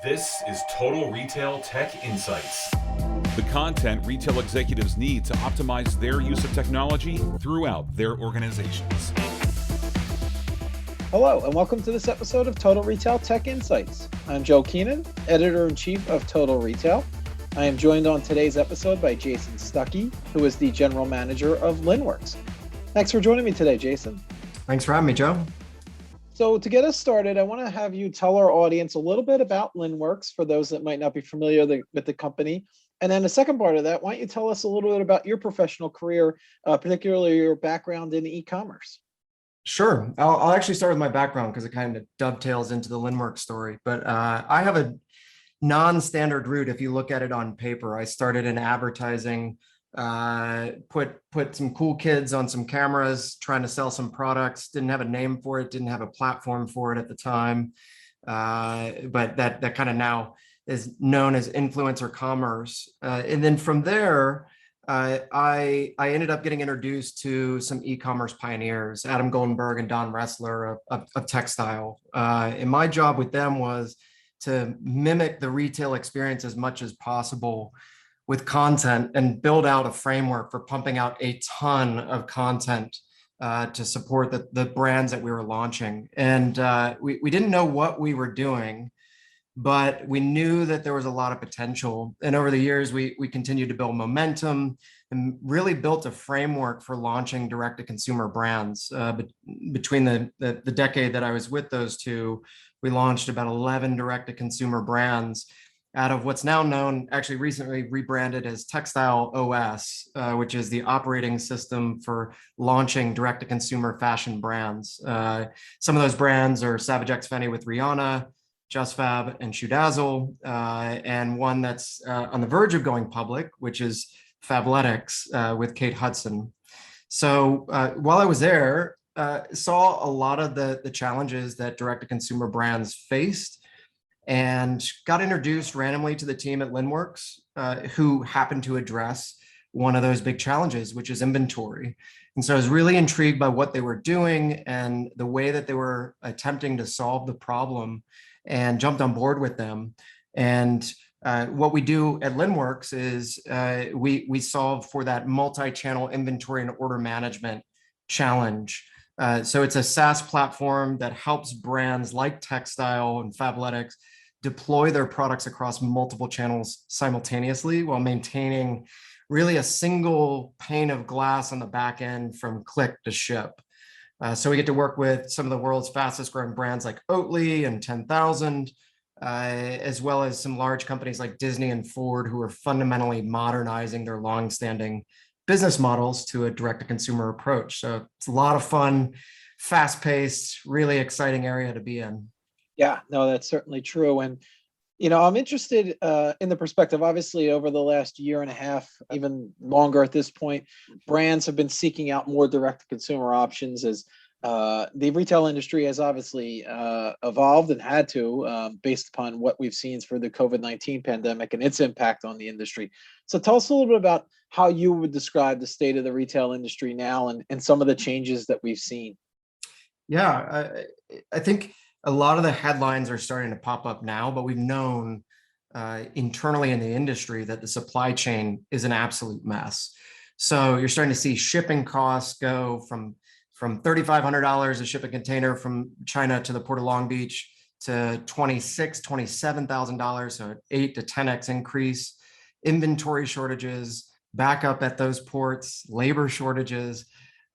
This is Total Retail Tech Insights. The content retail executives need to optimize their use of technology throughout their organizations. Hello, and welcome to this episode of Total Retail Tech Insights. I'm Joe Keenan, Editor-in-Chief of Total Retail. I am joined on today's episode by Jason Stuckey, who is the General Manager of Linnworks. Thanks for joining me today, Jason. Thanks for having me, Joe. So to get us started, I want to have you tell our audience a little bit about Linnworks for those that might not be familiar with the company. And then the second part of that, why don't you tell us a little bit about your professional career, particularly your background in e-commerce? Sure. I'll actually start with my background because it kind of dovetails into the Linnworks story. But I have a non-standard route if you look at it on paper. I started in advertising, put some cool kids on some cameras trying to sell some products. Didn't have a name for it, didn't have a platform for it at the time. But that kind of now is known as influencer commerce. And then from there, I ended up getting introduced to some e-commerce pioneers, Adam Goldenberg and Don Ressler of Textile. And my job with them was to mimic the retail experience as much as possible with content and build out a framework for pumping out a ton of content to support the brands that we were launching. And we didn't know what we were doing, but we knew that there was a lot of potential. And over the years, we continued to build momentum and really built a framework for launching direct-to-consumer brands. Between the decade that I was with those two, we launched about 11 direct-to-consumer brands out of what's now known, actually recently rebranded as Textile OS, which is the operating system for launching direct-to-consumer fashion brands. Some of those brands are Savage X Fenty with Rihanna, Just Fab and Shoe Dazzle, and one that's on the verge of going public, which is Fabletics with Kate Hudson. So while I was there, saw a lot of the challenges that direct-to-consumer brands faced and got introduced randomly to the team at Linnworks, who happened to address one of those big challenges, which is inventory. And so I was really intrigued by what they were doing and the way that they were attempting to solve the problem, and jumped on board with them. And what we do at Linnworks is we solve for that multi-channel inventory and order management challenge. So it's a SaaS platform that helps brands like Textile and Fabletics deploy their products across multiple channels simultaneously while maintaining really a single pane of glass on the back end from click to ship. So we get to work with some of the world's fastest growing brands like Oatly and 10,000, as well as some large companies like Disney and Ford, who are fundamentally modernizing their longstanding business models to a direct-to-consumer approach. So it's a lot of fun, fast-paced, really exciting area to be in. Yeah, no, that's certainly true. And, I'm interested in the perspective, obviously, over the last year and a half, even longer at this point, brands have been seeking out more direct-to-consumer options as the retail industry has obviously evolved and had to based upon what we've seen for the COVID-19 pandemic and its impact on the industry. So tell us a little bit about how you would describe the state of the retail industry now and some of the changes that we've seen. Yeah, I think a lot of the headlines are starting to pop up now, but we've known internally in the industry that the supply chain is an absolute mess. So you're starting to see shipping costs go from $3,500 to ship a container from China to the Port of Long Beach to $26,000, $27,000, so an 8 to 10x increase. Inventory shortages, backup at those ports, labor shortages,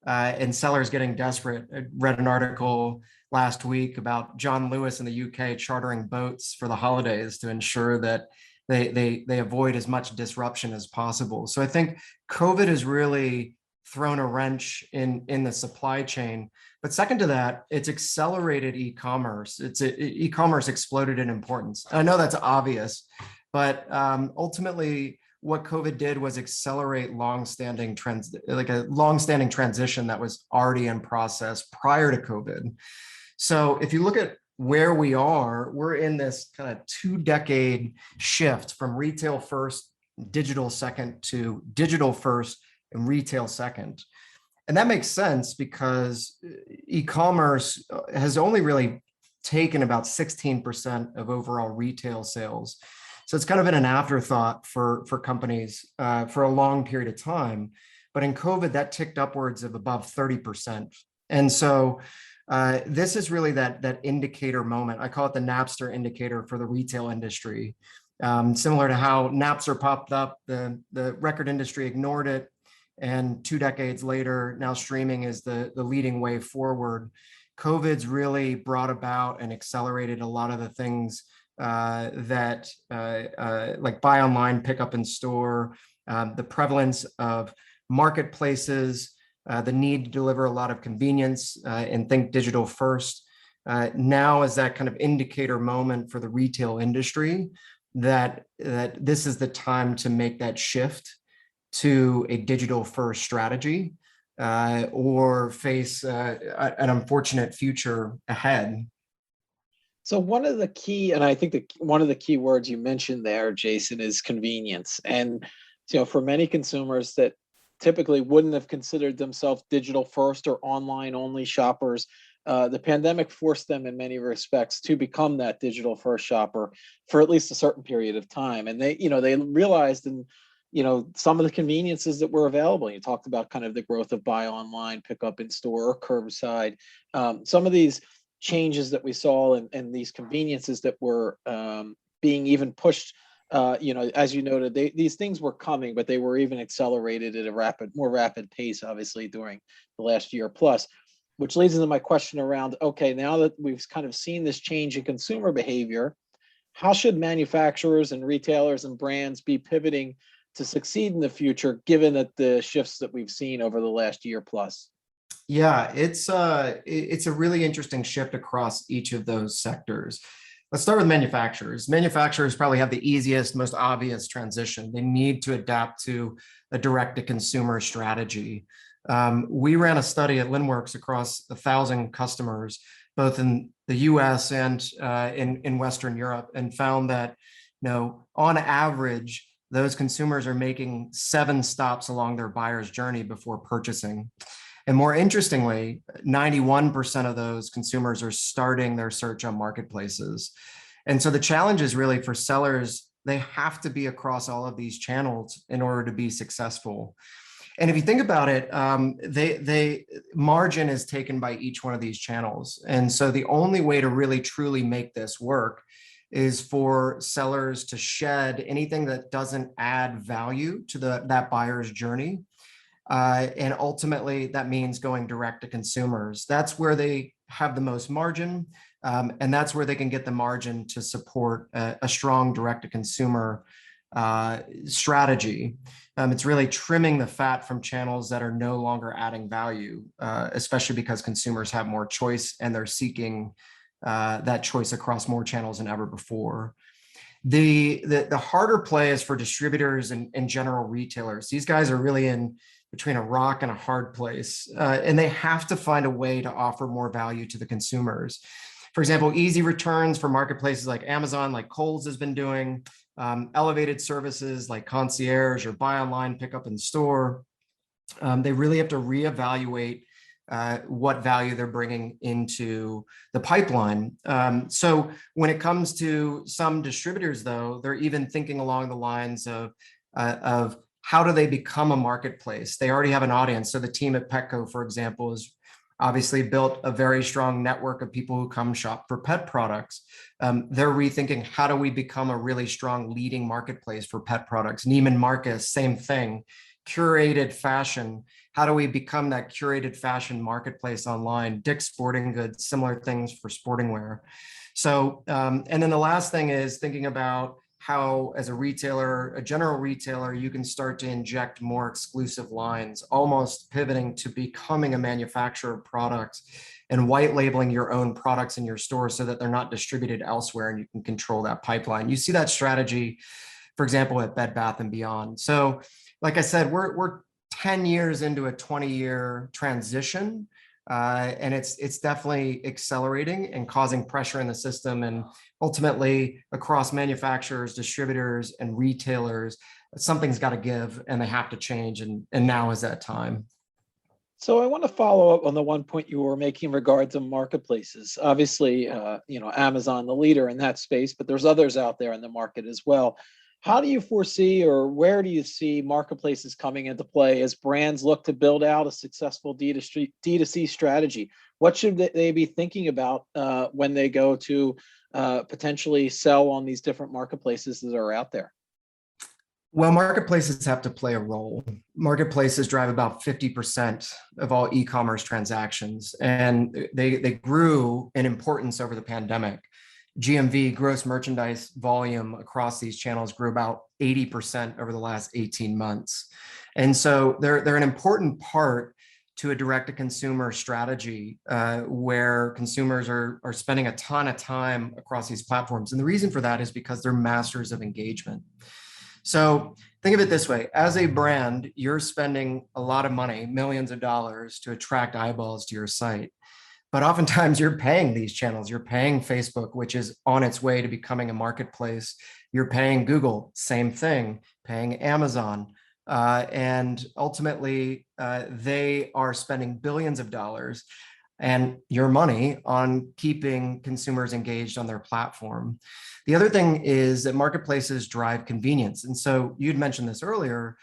and sellers getting desperate. I read an article last week about John Lewis in the UK chartering boats for the holidays to ensure that they avoid as much disruption as possible. So I think COVID has really thrown a wrench in the supply chain. But second to that, it's accelerated e-commerce. E-commerce exploded in importance. I know that's obvious, but ultimately what COVID did was accelerate a long-standing transition that was already in process prior to COVID. So if you look at where we are, we're in this kind of 2-decade shift from retail first, digital second to digital first and retail second. And that makes sense because e-commerce has only really taken about 16% of overall retail sales. So it's kind of been an afterthought for companies for a long period of time. But in COVID, that ticked upwards of above 30%. And so this is really that indicator moment. I call it the Napster indicator for the retail industry. Similar to how Napster popped up, the record industry ignored it. And 2 decades later, now streaming is the leading way forward. COVID's really brought about and accelerated a lot of the things that like buy online, pick up in store, the prevalence of marketplaces, the need to deliver a lot of convenience and think digital first. Now is that kind of indicator moment for the retail industry that this is the time to make that shift to a digital first strategy or face an unfortunate future ahead. So one of the key, and I think one of the key words you mentioned there, Jason, is convenience. And for many consumers that typically wouldn't have considered themselves digital first or online only shoppers, the pandemic forced them in many respects to become that digital first shopper for at least a certain period of time. And they realized some of the conveniences that were available. You talked about kind of the growth of buy online, pick up in store, or curbside. Some of these changes that we saw and these conveniences that were being even pushed, as you noted, these things were coming, but they were even accelerated at a more rapid pace, obviously, during the last year plus, which leads into my question around, okay, now that we've kind of seen this change in consumer behavior, how should manufacturers and retailers and brands be pivoting to succeed in the future, given that the shifts that we've seen over the last year plus? Yeah, it's a really interesting shift across each of those sectors. Let's start with manufacturers. Manufacturers probably have the easiest, most obvious transition. They need to adapt to a direct-to-consumer strategy. We ran a study at Linnworks across 1,000 customers, both in the US and in Western Europe, and found that, on average, those consumers are making 7 stops along their buyer's journey before purchasing. And more interestingly, 91% of those consumers are starting their search on marketplaces. And so the challenge is really for sellers, they have to be across all of these channels in order to be successful. And if you think about it, margin is taken by each one of these channels. And so the only way to really truly make this work is for sellers to shed anything that doesn't add value to that buyer's journey. And ultimately, that means going direct to consumers. That's where they have the most margin, and that's where they can get the margin to support a strong direct to consumer strategy. It's really trimming the fat from channels that are no longer adding value, especially because consumers have more choice and they're seeking that choice across more channels than ever before. The harder play is for distributors and general retailers. These guys are really in between a rock and a hard place, and they have to find a way to offer more value to the consumers. For example, easy returns for marketplaces like Amazon, like Kohl's has been doing, elevated services like concierge or buy online, pick up in store. They really have to reevaluate what value they're bringing into the pipeline. So when it comes to some distributors, though, they're even thinking along the lines of how do they become a marketplace? They already have an audience. So the team at Petco, for example, has obviously built a very strong network of people who come shop for pet products. They're rethinking, how do we become a really strong leading marketplace for pet products? Neiman Marcus, same thing. Curated fashion. How do we become that curated fashion marketplace online? Dick's Sporting Goods, similar things for sporting wear. So, and then the last thing is thinking about how, as a retailer, a general retailer, you can start to inject more exclusive lines, almost pivoting to becoming a manufacturer of products and white labeling your own products in your store so that they're not distributed elsewhere and you can control that pipeline. You see that strategy, for example, at Bed Bath & Beyond. So, like I said, we're 10 years into a 20-year transition, and it's definitely accelerating and causing pressure in the system, and ultimately across manufacturers, distributors, and retailers, something's got to give and they have to change, and now is that time. So I want to follow up on the one point you were making in regard to marketplaces. Obviously, Amazon, the leader in that space, but there's others out there in the market as well. How do you foresee, or where do you see marketplaces coming into play as brands look to build out a successful D2C strategy? What should they be thinking about when they go to potentially sell on these different marketplaces that are out there? Well, marketplaces have to play a role. Marketplaces drive about 50% of all e-commerce transactions, and they grew in importance over the pandemic. GMV, gross merchandise volume across these channels, grew about 80% over the last 18 months. And so they're an important part to a direct-to-consumer strategy where consumers are spending a ton of time across these platforms. And the reason for that is because they're masters of engagement. So think of it this way: as a brand, you're spending a lot of money, millions of dollars, to attract eyeballs to your site. But oftentimes you're paying these channels. You're paying Facebook, which is on its way to becoming a marketplace. You're paying Google, same thing, paying Amazon. And ultimately, they are spending billions of dollars and your money on keeping consumers engaged on their platform. The other thing is that marketplaces drive convenience. And so you'd mentioned this earlier,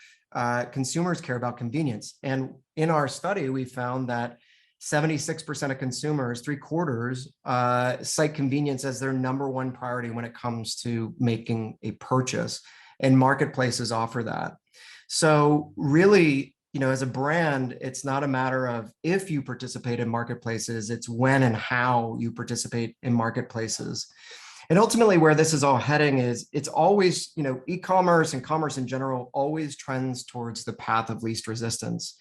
consumers care about convenience. And in our study, we found that 76% of consumers, 3/4, cite convenience as their number one priority when it comes to making a purchase. And marketplaces offer that. So really, as a brand, it's not a matter of if you participate in marketplaces, it's when and how you participate in marketplaces. And ultimately where this is all heading is it's always, e-commerce and commerce in general always trends towards the path of least resistance.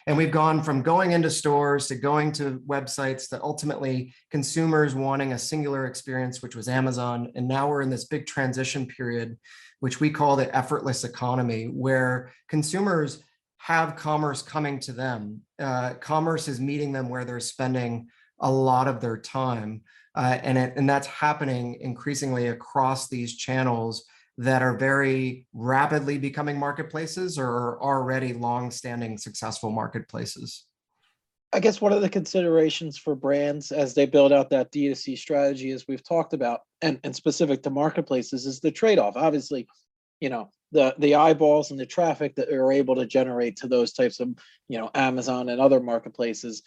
And we've gone from going into stores to going to websites to ultimately consumers wanting a singular experience, which was Amazon. And now we're in this big transition period, which we call the effortless economy, where consumers have commerce coming to them. Commerce is meeting them where they're spending a lot of their time. And that's happening increasingly across these channels that are very rapidly becoming marketplaces or are already long-standing successful marketplaces. I guess one of the considerations for brands as they build out that D2C strategy, as we've talked about, and specific to marketplaces, is the trade-off. Obviously, the eyeballs and the traffic that are able to generate to those types of, Amazon and other marketplaces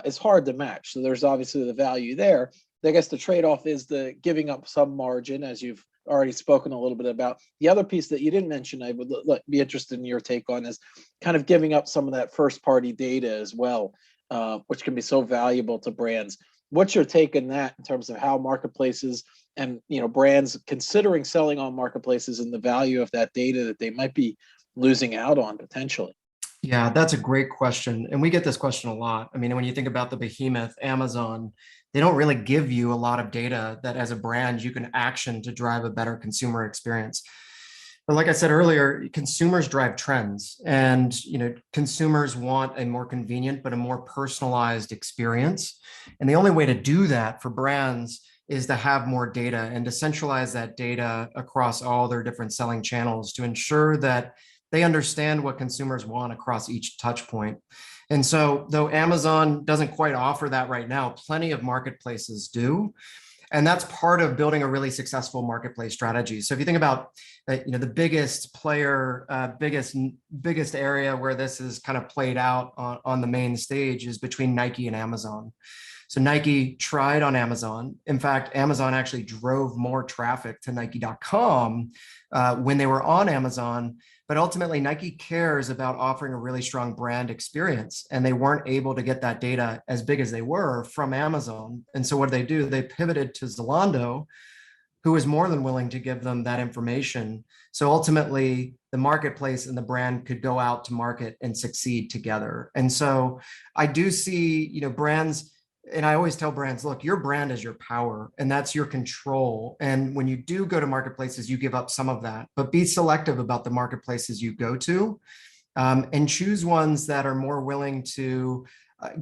is hard to match. So there's obviously the value there. I guess the trade-off is the giving up some margin, as you've already spoken a little bit about. The other piece that you didn't mention, I would be interested in your take on, is kind of giving up some of that first-party data as well, which can be so valuable to brands. What's your take on that in terms of how marketplaces and brands considering selling on marketplaces and the value of that data that they might be losing out on potentially? Yeah, that's a great question. And we get this question a lot. I mean, when you think about the behemoth, Amazon, they don't really give you a lot of data that as a brand you can action to drive a better consumer experience. But like I said earlier, consumers drive trends, and consumers want a more convenient but a more personalized experience. And the only way to do that for brands is to have more data and to centralize that data across all their different selling channels to ensure that they understand what consumers want across each touch point. And so though Amazon doesn't quite offer that right now, plenty of marketplaces do. And that's part of building a really successful marketplace strategy. So if you think about the biggest player, biggest area where this is kind of played out on the main stage is between Nike and Amazon. So Nike tried on Amazon. In fact, Amazon actually drove more traffic to Nike.com when they were on Amazon. But ultimately, Nike cares about offering a really strong brand experience, and they weren't able to get that data as big as they were from Amazon. And so what did they do? They pivoted to Zalando, who was more than willing to give them that information. So ultimately, the marketplace and the brand could go out to market and succeed together. And so I do see, brands. And I always tell brands, look, your brand is your power and that's your control. And when you do go to marketplaces, you give up some of that, but be selective about the marketplaces you go to and choose ones that are more willing to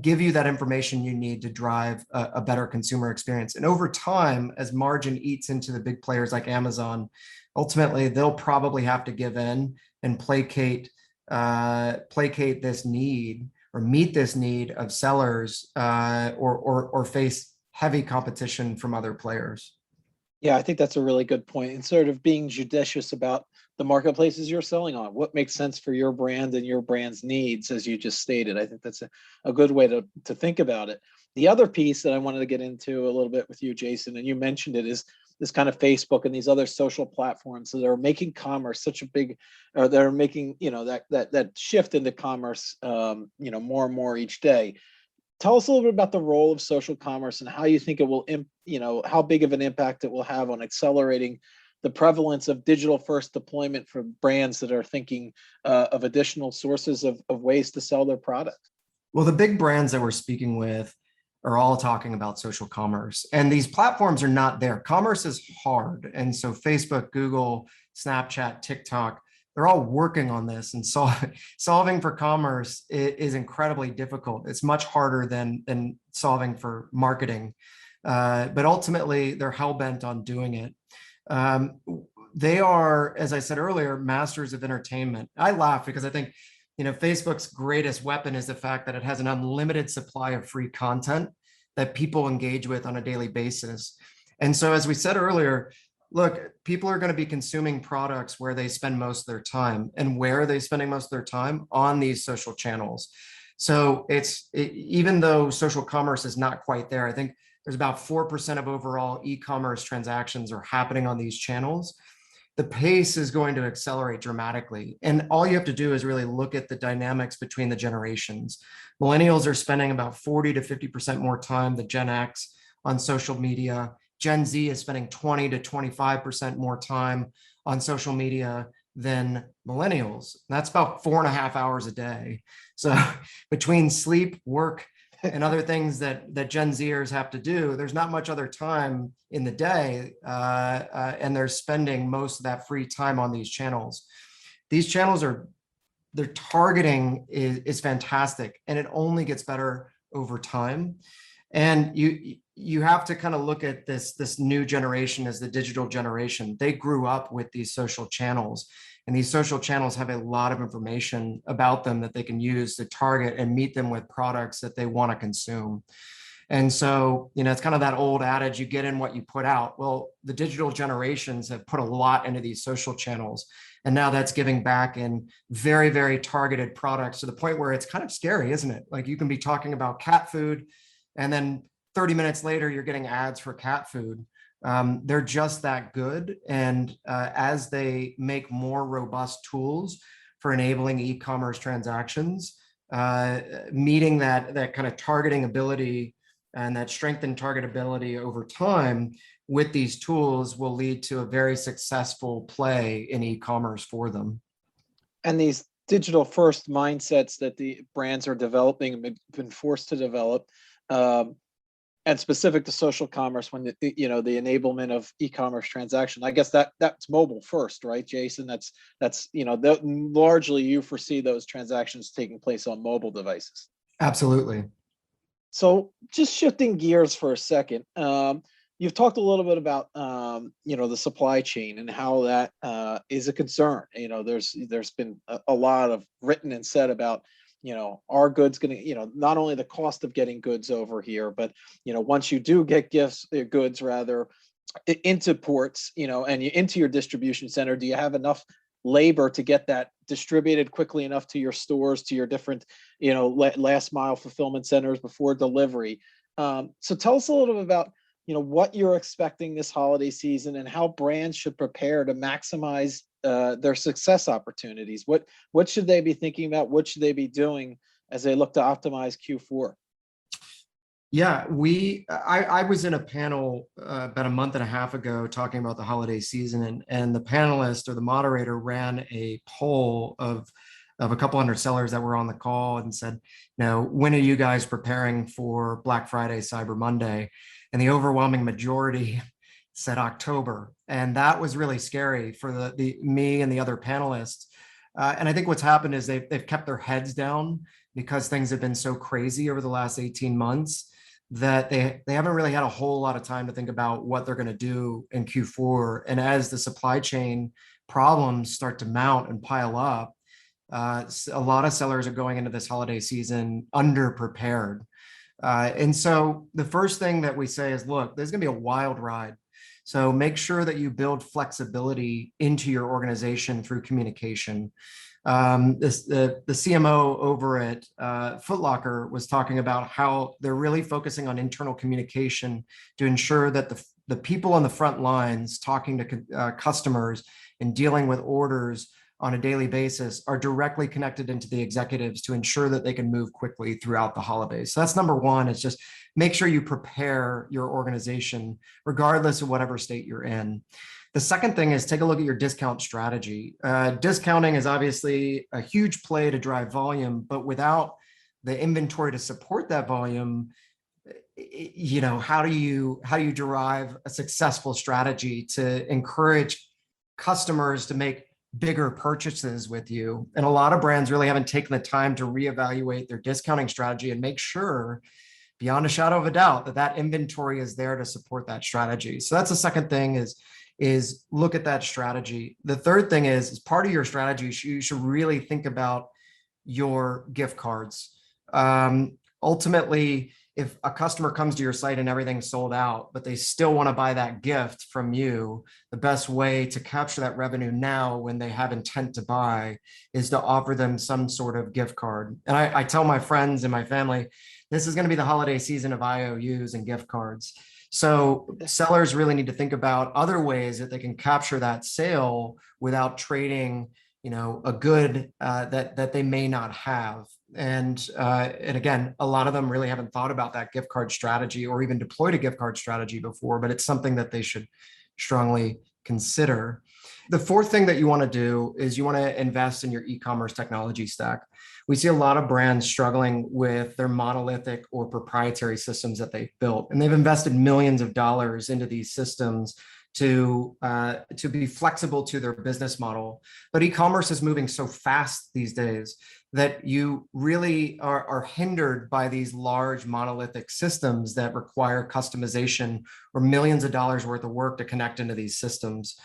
give you that information you need to drive a better consumer experience. And over time, as margin eats into the big players like Amazon, ultimately, they'll probably have to give in and placate this need or meet this need of sellers, or face heavy competition from other players. Yeah, I think that's a really good point. And sort of being judicious about the marketplaces you're selling on. What makes sense for your brand and your brand's needs, as you just stated. I think that's a good way to think about it. The other piece that I wanted to get into a little bit with you, Jason, and you mentioned it, is this kind of Facebook and these other social platforms that are making commerce such a big, or they're making, that shift into commerce, more and more each day. Tell us a little bit about the role of social commerce and how you think it will, how big of an impact it will have on accelerating the prevalence of digital first deployment for brands that are thinking of additional sources of ways to sell their product. Well, the big brands that we're speaking with are all talking about social commerce, and these platforms are not there. Commerce is hard. And so Facebook, Google, Snapchat, TikTok, they're all working on this, and solving for commerce is incredibly difficult. It's much harder than solving for marketing, but ultimately they're hell-bent on doing it. They are, as I said earlier, masters of entertainment. I laugh because I think, Facebook's greatest weapon is the fact that it has an unlimited supply of free content that people engage with on a daily basis. And so, as we said earlier, look, people are going to be consuming products where they spend most of their time. And where are they spending most of their time? On these social channels. So even though social commerce is not quite there, I think there's about 4% of overall e-commerce transactions are happening on these channels. The pace is going to accelerate dramatically. And all you have to do is really look at the dynamics between the generations. Millennials are spending about 40 to 50% more time than Gen X on social media. Gen Z is spending 20 to 25% more time on social media than millennials. That's about 4.5 hours a day. So between sleep, work, and other things that Gen Zers have to do, there's not much other time in the day, and they're spending most of that free time on these channels. These channels their targeting is fantastic, and it only gets better over time. And you have to kind of look at this new generation as the digital generation. They grew up with these social channels, and these social channels have a lot of information about them that they can use to target and meet them with products that they want to consume. And so, it's kind of that old adage, you get in what you put out. Well, the digital generations have put a lot into these social channels, and now that's giving back in very, very targeted products, to the point where it's kind of scary, isn't it? Like, you can be talking about cat food, and then 30 minutes later, you're getting ads for cat food. They're just that good. And as they make more robust tools for enabling e-commerce transactions, meeting that kind of targeting ability and that strengthened targetability over time with these tools will lead to a very successful play in e-commerce for them. And these digital first mindsets that the brands are developing and been forced to develop, and specific to social commerce, when the enablement of e-commerce transaction, I guess that's mobile first, right, Jason? That's largely you foresee those transactions taking place on mobile devices. Absolutely. So just shifting gears for a second, you've talked a little bit about the supply chain and how that is a concern. There's been a lot of written and said about, are goods going to, not only the cost of getting goods over here, but, once you do get goods rather into ports, and into your distribution center, do you have enough labor to get that distributed quickly enough to your stores, to your different, last mile fulfillment centers before delivery? So tell us a little bit about, what you're expecting this holiday season and how brands should prepare to maximize their success opportunities. What should they be thinking about? What should they be doing as they look to optimize Q4? Yeah, I was in a panel about a month and a half ago talking about the holiday season, and the panelist or the moderator ran a poll of a couple hundred sellers that were on the call and said, when are you guys preparing for Black Friday, Cyber Monday? And the overwhelming majority said October. And that was really scary for me and the other panelists. And I think what's happened is they've kept their heads down because things have been so crazy over the last 18 months that they haven't really had a whole lot of time to think about what they're going to do in Q4. And as the supply chain problems start to mount and pile up, A lot of sellers are going into this holiday season underprepared. And so the first thing that we say is, look, there's going to be a wild ride. So make sure that you build flexibility into your organization through communication. The CMO over at Foot Locker was talking about how they're really focusing on internal communication to ensure that the people on the front lines talking to customers and dealing with orders on a daily basis are directly connected into the executives to ensure that they can move quickly throughout the holidays. So that's number one, is just make sure you prepare your organization regardless of whatever state you're in. The second thing is take a look at your discount strategy. Discounting is obviously a huge play to drive volume, but without the inventory to support that volume, how do you derive a successful strategy to encourage customers to make bigger purchases with you? And a lot of brands really haven't taken the time to reevaluate their discounting strategy and make sure, beyond a shadow of a doubt, that inventory is there to support that strategy. So that's the second thing, is look at that strategy. The third thing is, as part of your strategy, you should really think about your gift cards. Ultimately, if a customer comes to your site and everything's sold out, but they still want to buy that gift from you, the best way to capture that revenue now when they have intent to buy is to offer them some sort of gift card. And I tell my friends and my family, this is going to be the holiday season of IOUs and gift cards. So sellers really need to think about other ways that they can capture that sale without trading, a good that they may not have. And again, a lot of them really haven't thought about that gift card strategy or even deployed a gift card strategy before, but it's something that they should strongly consider. The fourth thing that you want to do is you want to invest in your e-commerce technology stack. We see a lot of brands struggling with their monolithic or proprietary systems that they've built, and they've invested millions of dollars into these systems to be flexible to their business model. But e-commerce is moving so fast these days that you really are hindered by these large monolithic systems that require customization or millions of dollars worth of work to connect into these systems,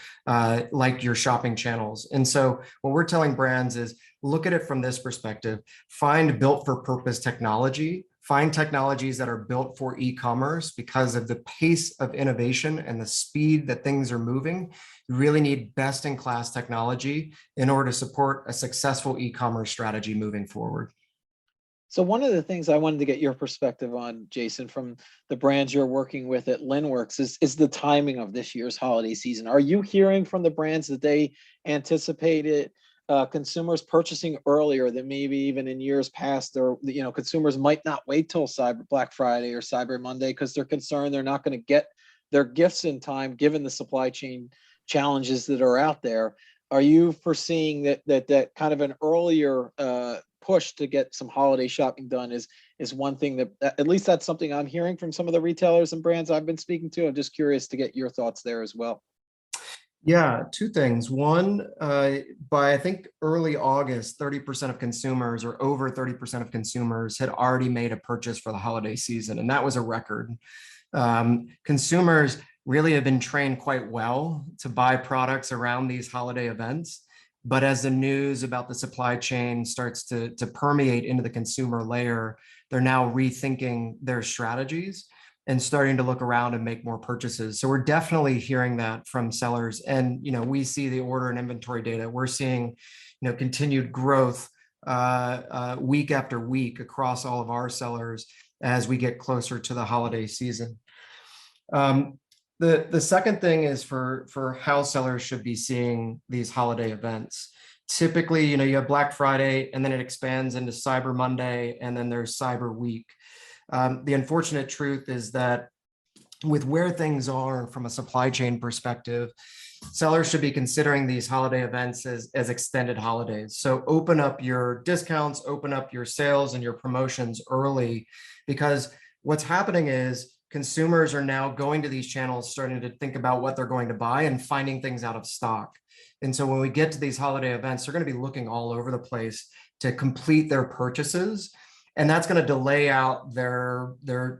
like your shopping channels. And so what we're telling brands is, look at it from this perspective. Find built for purpose technology. Find technologies that are built for e-commerce because of the pace of innovation and the speed that things are moving. You really need best in class technology in order to support a successful e-commerce strategy moving forward. So one of the things I wanted to get your perspective on, Jason, from the brands you're working with at Linnworks is the timing of this year's holiday season. Are you hearing from the brands that they anticipated consumers purchasing earlier than maybe even in years past, or consumers might not wait till Black Friday or Cyber Monday because they're concerned they're not going to get their gifts in time given the supply chain challenges that are out there? Are you foreseeing that kind of an earlier push to get some holiday shopping done is one thing that, at least that's something I'm hearing from some of the retailers and brands I've been speaking to? I'm just curious to get your thoughts there as well. Yeah, two things. One, by I think early August, 30% of consumers, or over 30% of consumers, had already made a purchase for the holiday season, and that was a record. Consumers really have been trained quite well to buy products around these holiday events. But as the news about the supply chain starts to permeate into the consumer layer, they're now rethinking their strategies and starting to look around and make more purchases. So we're definitely hearing that from sellers. And, we see the order and inventory data. We're seeing, continued growth week after week across all of our sellers as we get closer to the holiday season. The second thing is for how sellers should be seeing these holiday events. Typically, you have Black Friday, and then it expands into Cyber Monday, and then there's Cyber Week. The unfortunate truth is that with where things are from a supply chain perspective, sellers should be considering these holiday events as extended holidays. So open up your discounts, open up your sales and your promotions early, because what's happening is consumers are now going to these channels, starting to think about what they're going to buy and finding things out of stock. And so when we get to these holiday events, they're going to be looking all over the place to complete their purchases. And that's going to delay out their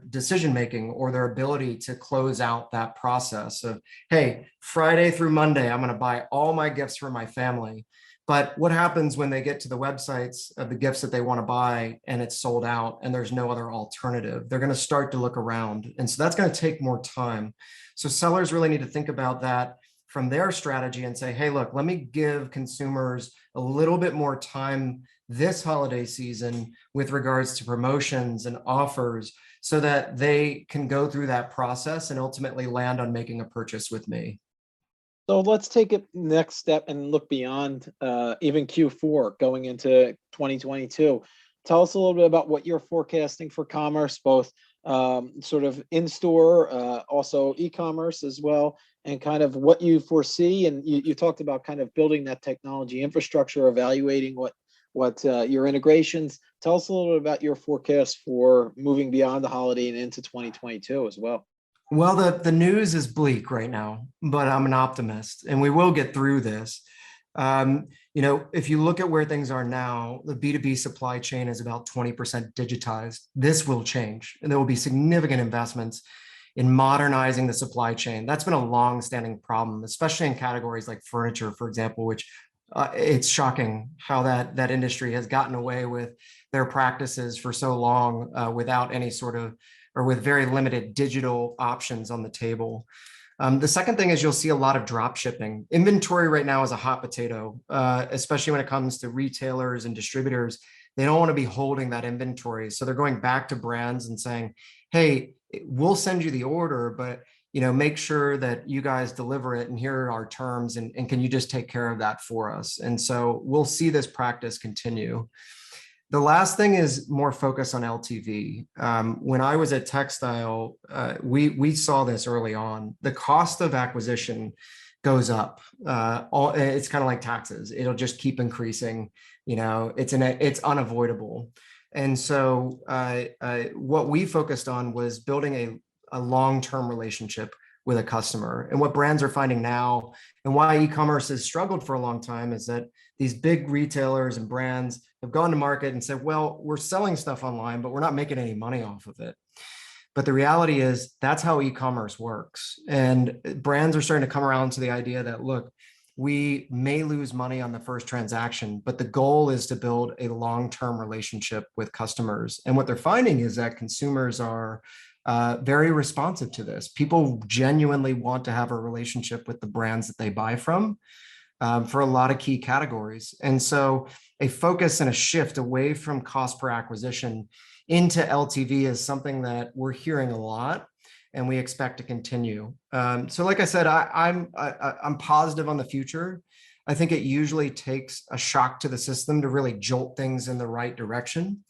decision-making or their ability to close out that process of, hey, Friday through Monday, I'm going to buy all my gifts for my family. But what happens when they get to the websites of the gifts that they want to buy and it's sold out and there's no other alternative? They're going to start to look around. And so that's going to take more time. So sellers really need to think about that from their strategy and say, hey, look, let me give consumers a little bit more time this holiday season with regards to promotions and offers so that they can go through that process and ultimately land on making a purchase with me. So let's take it next step and look beyond even Q4 going into 2022. Tell us a little bit about what you're forecasting for commerce, both sort of in-store, also e-commerce as well, and kind of what you foresee. And you talked about kind of building that technology infrastructure, evaluating what your integrations. Tell us a little bit about your forecast for moving beyond the holiday and into 2022 as well. Well, the news is bleak right now, but I'm an optimist and we will get through this. If you look at where things are now, the B2B supply chain is about 20% digitized. This will change and there will be significant investments in modernizing the supply chain. That's been a long-standing problem, especially in categories like furniture, for example, which it's shocking how that industry has gotten away with their practices for so long without any sort of, or with very limited digital options on the table. The second thing is you'll see a lot of drop shipping. Inventory right now is a hot potato, especially when it comes to retailers and distributors. They don't want to be holding that inventory. So they're going back to brands and saying, hey, we'll send you the order, but make sure that you guys deliver it and here are our terms and can you just take care of that for us? And so we'll see this practice continue. The last thing is more focus on LTV. When I was at Textile, we saw this early on. The cost of acquisition goes up. It's kind of like taxes. It'll just keep increasing. It's unavoidable. And so what we focused on was building a long-term relationship with a customer. And what brands are finding now and why e-commerce has struggled for a long time is that these big retailers and brands have gone to market and said, well, we're selling stuff online, but we're not making any money off of it. But the reality is that's how e-commerce works. And brands are starting to come around to the idea that, look, we may lose money on the first transaction, but the goal is to build a long-term relationship with customers. And what they're finding is that consumers are very responsive to this. People genuinely want to have a relationship with the brands that they buy from for a lot of key categories. And so a focus and a shift away from cost per acquisition into LTV is something that we're hearing a lot and we expect to continue. So like I said, I'm positive on the future. I think it usually takes a shock to the system to really jolt things in the right direction.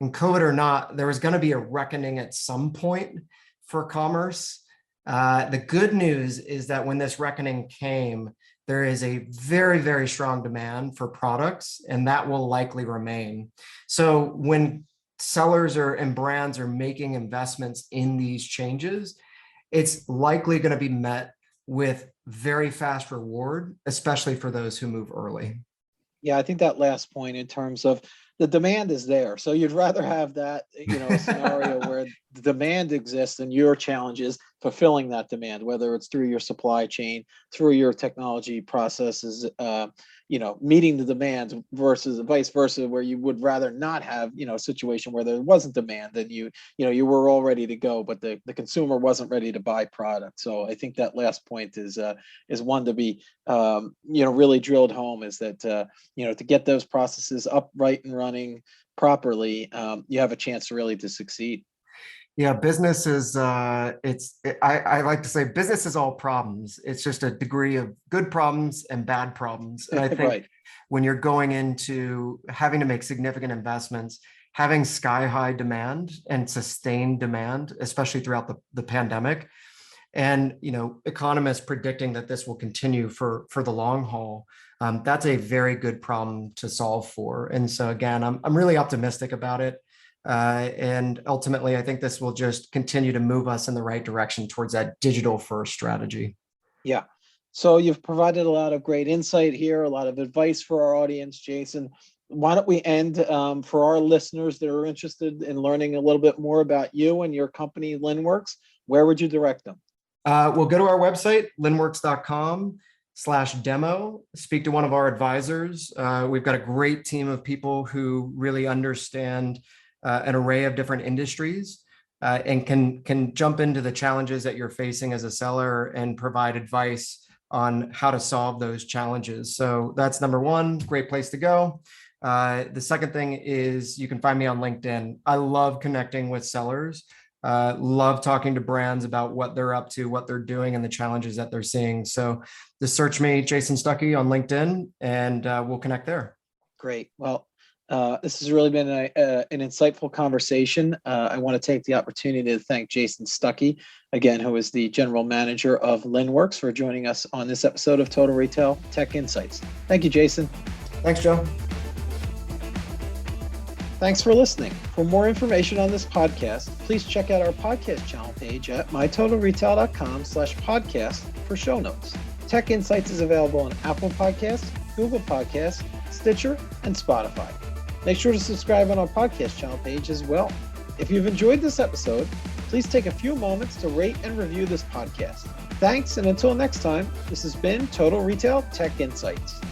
And COVID or not, there was going to be a reckoning at some point for commerce. The good news is that when this reckoning came, there is a very, very strong demand for products, and that will likely remain. So when sellers and brands are making investments in these changes, it's likely going to be met with very fast reward, especially for those who move early. Yeah, I think that last point in terms of the demand is there. So you'd rather have that, a scenario where the demand exists and your challenge is fulfilling that demand, whether it's through your supply chain, through your technology processes, meeting the demand versus vice versa, where you would rather not have, a situation where there wasn't demand and you were all ready to go, but the consumer wasn't ready to buy product. So I think that last point is one to be, really drilled home, is that, to get those processes up, right and running properly, you have a chance really to succeed. Yeah, business is, I like to say business is all problems. It's just a degree of good problems and bad problems. And I think Right. when you're going into having to make significant investments, having sky high demand and sustained demand, especially throughout the pandemic, and economists predicting that this will continue for the long haul, that's a very good problem to solve for. And so again, I'm really optimistic about it. And ultimately, I think this will just continue to move us in the right direction towards that digital first strategy. Yeah. So you've provided a lot of great insight here, a lot of advice for our audience, Jason. Why don't we end for our listeners that are interested in learning a little bit more about you and your company, Linnworks? Where would you direct them? We'll go to our website, linnworks.com. linnworks.com/demo. Speak to one of our advisors. We've got a great team of people who really understand an array of different industries and can jump into the challenges that you're facing as a seller and provide advice on how to solve those challenges. So that's number one, great place to go. The second thing is you can find me on LinkedIn. I love connecting with sellers. Love talking to brands about what they're up to, what they're doing, and the challenges that they're seeing. So just search me, Jason Stuckey, on LinkedIn, and we'll connect there. Great. Well, this has really been an insightful conversation. I want to take the opportunity to thank Jason Stuckey, again, who is the general manager of Linnworks, for joining us on this episode of Total Retail Tech Insights. Thank you, Jason. Thanks, Joe. Thanks for listening. For more information on this podcast, please check out our podcast channel page at mytotalretail.com/podcast for show notes. Tech Insights is available on Apple Podcasts, Google Podcasts, Stitcher, and Spotify. Make sure to subscribe on our podcast channel page as well. If you've enjoyed this episode, please take a few moments to rate and review this podcast. Thanks, and until next time, this has been Total Retail Tech Insights.